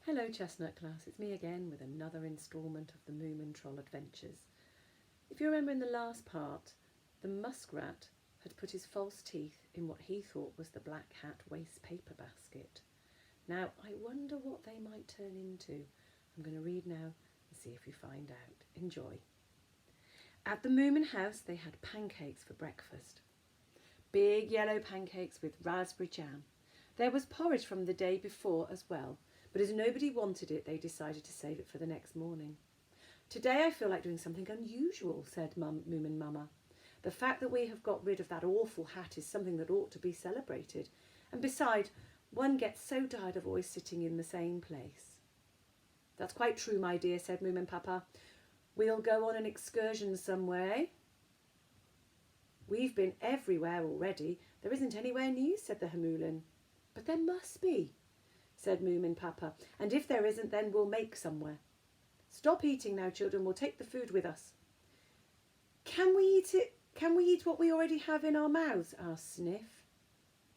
Hello Chestnut class, it's me again with another instalment of the Moomintroll adventures. If you remember in the last part, the muskrat had put his false teeth in what he thought was the black hat waste paper basket. Now I wonder what they might turn into. I'm going to read now and see if you find out. Enjoy. At the Moomin house they had pancakes for breakfast. Big yellow pancakes with raspberry jam. There was porridge from the day before as well. But as nobody wanted it, they decided to save it for the next morning. Today I feel like doing something unusual, said Moomin Mama. The fact that we have got rid of that awful hat is something that ought to be celebrated. And besides, one gets so tired of always sitting in the same place. That's quite true, my dear, said Moomin Papa. We'll go on an excursion somewhere. We've been everywhere already. There isn't anywhere new, said the Hamoulin. But there must be, said Moomin Papa, and if there isn't, then we'll make somewhere. Stop eating now, children, we'll take the food with us. Can we eat it? Can we eat what we already have in our mouths? Asked Sniff.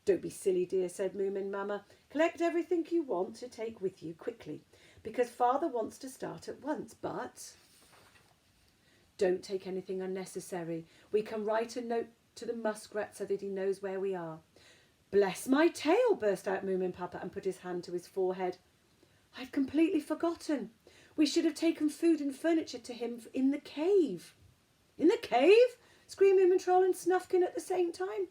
Don't be silly, dear, said Moomin Mama. Collect everything you want to take with you quickly, because Father wants to start at once, but don't take anything unnecessary. We can write a note to the muskrat so that he knows where we are. Bless my tail, burst out Moomin Papa and put his hand to his forehead. I'd completely forgotten. We should have taken food and furniture to him in the cave. In the cave? Screamed Moomintroll and Snufkin at the same time.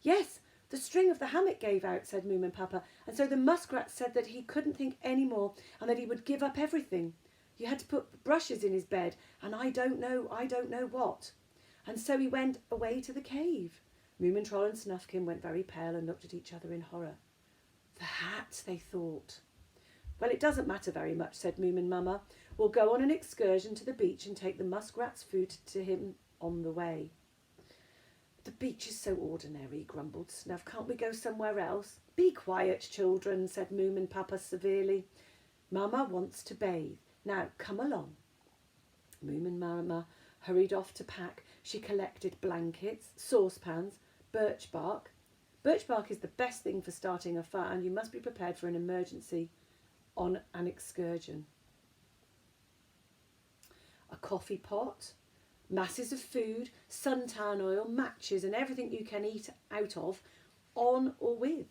Yes, the string of the hammock gave out, said Moomin Papa, and so the muskrat said that he couldn't think any more and that he would give up everything. You had to put brushes in his bed and I don't know what. And so he went away to the cave. Moomintroll and Snufkin went very pale and looked at each other in horror. The hat, they thought. Well, it doesn't matter very much, said Moomin Mama. We'll go on an excursion to the beach and take the muskrat's food to him on the way. The beach is so ordinary, grumbled Snuff. Can't we go somewhere else? Be quiet, children, said Moomin Papa severely. Mama wants to bathe. Now, come along. Moomin Mama hurried off to pack. She collected blankets, saucepans, birch bark. Birch bark is the best thing for starting a fire, and you must be prepared for an emergency on an excursion. A coffee pot, masses of food, suntan oil, matches, and everything you can eat out of, on or with.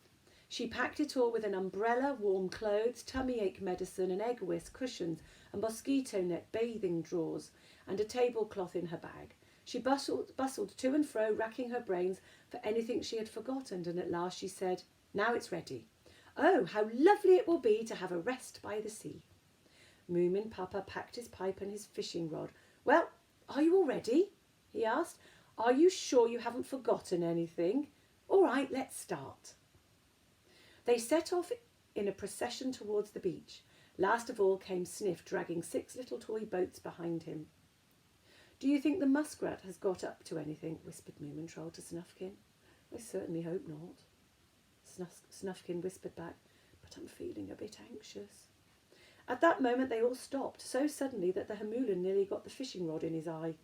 She packed it all with an umbrella, warm clothes, tummy ache medicine, an egg whisk, cushions, a mosquito net, bathing drawers, and a tablecloth in her bag. She bustled to and fro, racking her brains for anything she had forgotten, and at last she said, Now it's ready. Oh, how lovely it will be to have a rest by the sea. Moomin Papa packed his pipe and his fishing rod. Well, are you all ready? He asked. Are you sure you haven't forgotten anything? All right, let's start. They set off in a procession towards the beach. Last of all came Sniff, dragging 6 little toy boats behind him. Do you think the muskrat has got up to anything? Whispered Moomintroll to Snufkin. I certainly hope not. Snufkin whispered back, but I'm feeling a bit anxious. At that moment they all stopped, so suddenly that the Hamoulin nearly got the fishing rod in his eye.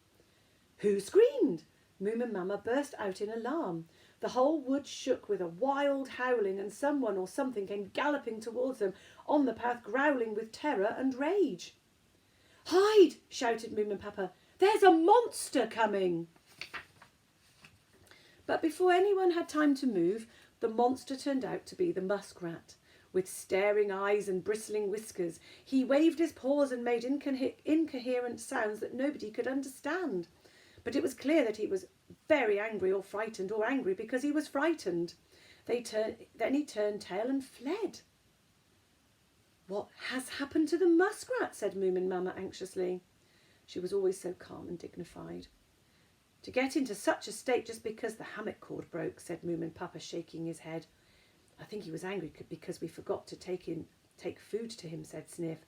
Who screamed? Moomin Mama burst out in alarm. The whole wood shook with a wild howling, and someone or something came galloping towards them on the path, growling with terror and rage. Hide! Shouted Moomin Papa. There's a monster coming! But before anyone had time to move, the monster turned out to be the muskrat. With staring eyes and bristling whiskers, he waved his paws and made incoherent sounds that nobody could understand. But it was clear that he was very angry or frightened, or angry because he was frightened. Then he turned tail and fled. What has happened to the muskrat? Said Moomin Mama anxiously. She was always so calm and dignified. To get into such a state just because the hammock cord broke, said Moomin Papa, shaking his head. I think he was angry because we forgot to take food to him, said Sniff.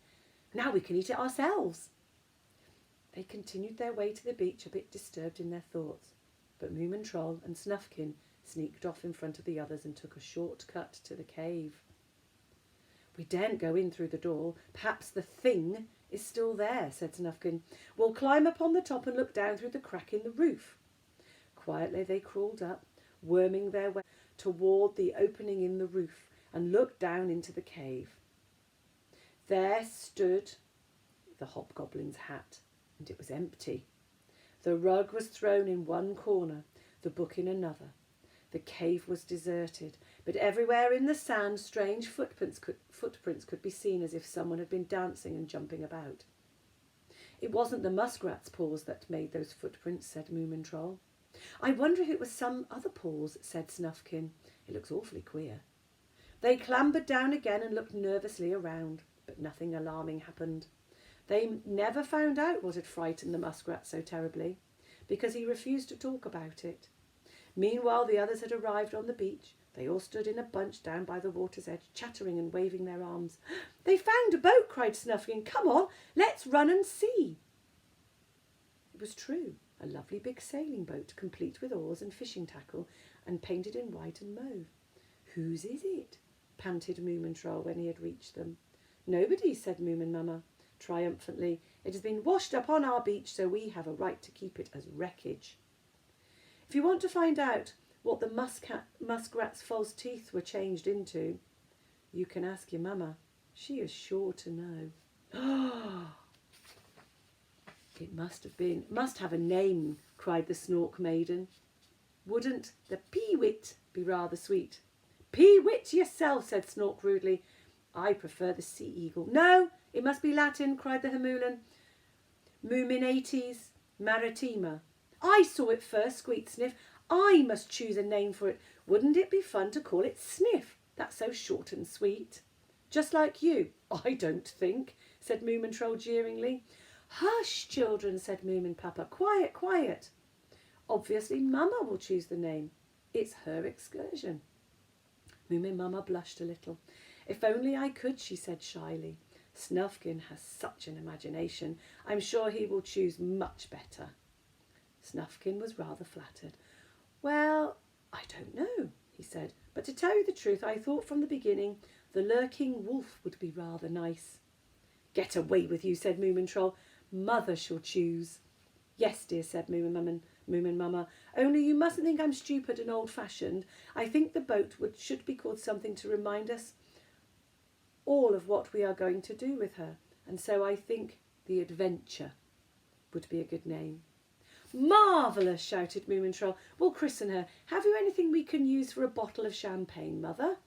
Now we can eat it ourselves. They continued their way to the beach, a bit disturbed in their thoughts. But Moomintroll and Snufkin sneaked off in front of the others and took a short cut to the cave. We daren't go in through the door. Perhaps the thing is still there, said Snufkin. We'll climb up on the top and look down through the crack in the roof. Quietly they crawled up, worming their way toward the opening in the roof, and looked down into the cave. There stood the hobgoblin's hat, and it was empty. The rug was thrown in one corner, the book in another. The cave was deserted, but everywhere in the sand strange footprints could be seen, as if someone had been dancing and jumping about. It wasn't the muskrat's paws that made those footprints, said Moomintroll. I wonder if it was some other paws, said Snufkin. It looks awfully queer. They clambered down again and looked nervously around, but nothing alarming happened. They never found out what had frightened the muskrat so terribly, because he refused to talk about it. Meanwhile, the others had arrived on the beach. They all stood in a bunch down by the water's edge, chattering and waving their arms. They found a boat, cried Snufkin. Come on, let's run and see. It was true, a lovely big sailing boat, complete with oars and fishing tackle, and painted in white and mauve. Whose is it? Panted Moomintroll when he had reached them. Nobody's, said Moomin Mamma triumphantly. It has been washed up on our beach, so we have a right to keep it as wreckage. If you want to find out what the muskrat's false teeth were changed into, you can ask your mamma. She is sure to know. It must have a name, cried the Snork Maiden. Wouldn't the peewit be rather sweet? Peewit yourself, said Snork rudely. I prefer the sea eagle. No, it must be Latin, cried the Hemulin. Moominates maritima. I saw it first, squeaked Sniff. I must choose a name for it. Wouldn't it be fun to call it Sniff? That's so short and sweet. Just like you. I don't think, said Moomintroll jeeringly. Hush, children, said Moomin Papa. Quiet, quiet. Obviously, Mamma will choose the name. It's her excursion. Moomin Mamma blushed a little. If only I could, she said shyly. Snufkin has such an imagination. I'm sure he will choose much better. Snufkin was rather flattered. Well, I don't know, he said, but to tell you the truth, I thought from the beginning the lurking wolf would be rather nice. Get away with you, said Moomintroll. Mother shall choose. Yes, dear, said Moomin Mamma, only you mustn't think I'm stupid and old-fashioned. I think the boat should be called something to remind us all of what we are going to do with her, and so I think the Adventure would be a good name. Marvellous, shouted Moomintroll. We'll christen her. Have you anything we can use for a bottle of champagne, Mother?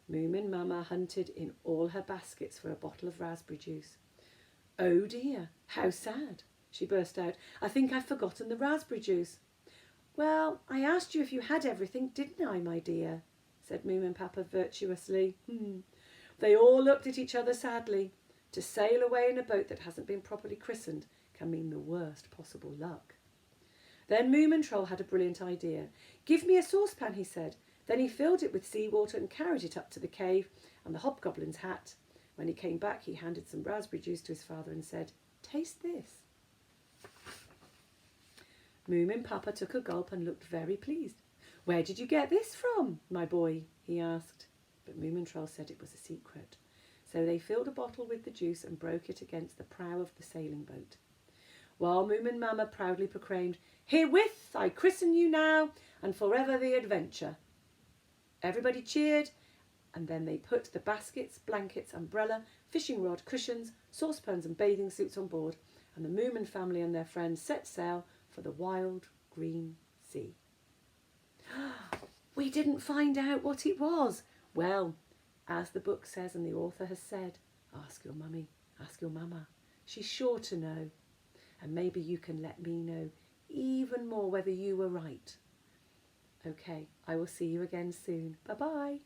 Moomin Mamma hunted in all her baskets for a bottle of raspberry juice. Oh dear, how sad, she burst out. I think I've forgotten the raspberry juice. Well, I asked you if you had everything, didn't I, my dear? Said Moomin Papa virtuously. They all looked at each other sadly. To sail away in a boat that hasn't been properly christened can mean the worst possible luck. Then Moomintroll had a brilliant idea. Give me a saucepan, he said. Then he filled it with seawater and carried it up to the cave and the hobgoblin's hat. When he came back, he handed some raspberry juice to his father and said, Taste this. Moomin Papa took a gulp and looked very pleased. Where did you get this from, my boy? He asked. But Moomintroll said it was a secret. So they filled a bottle with the juice and broke it against the prow of the sailing boat. While Moomin Mamma proudly proclaimed, Herewith I christen you now, and forever the Adventure. Everybody cheered, and then they put the baskets, blankets, umbrella, fishing rod, cushions, saucepans and bathing suits on board, and the Moomin family and their friends set sail for the wild green sea. We didn't find out what it was. Well, as the book says and the author has said, ask your mummy, ask your mamma. She's sure to know. And maybe you can let me know even more whether you were right. Okay, I will see you again soon. Bye-bye.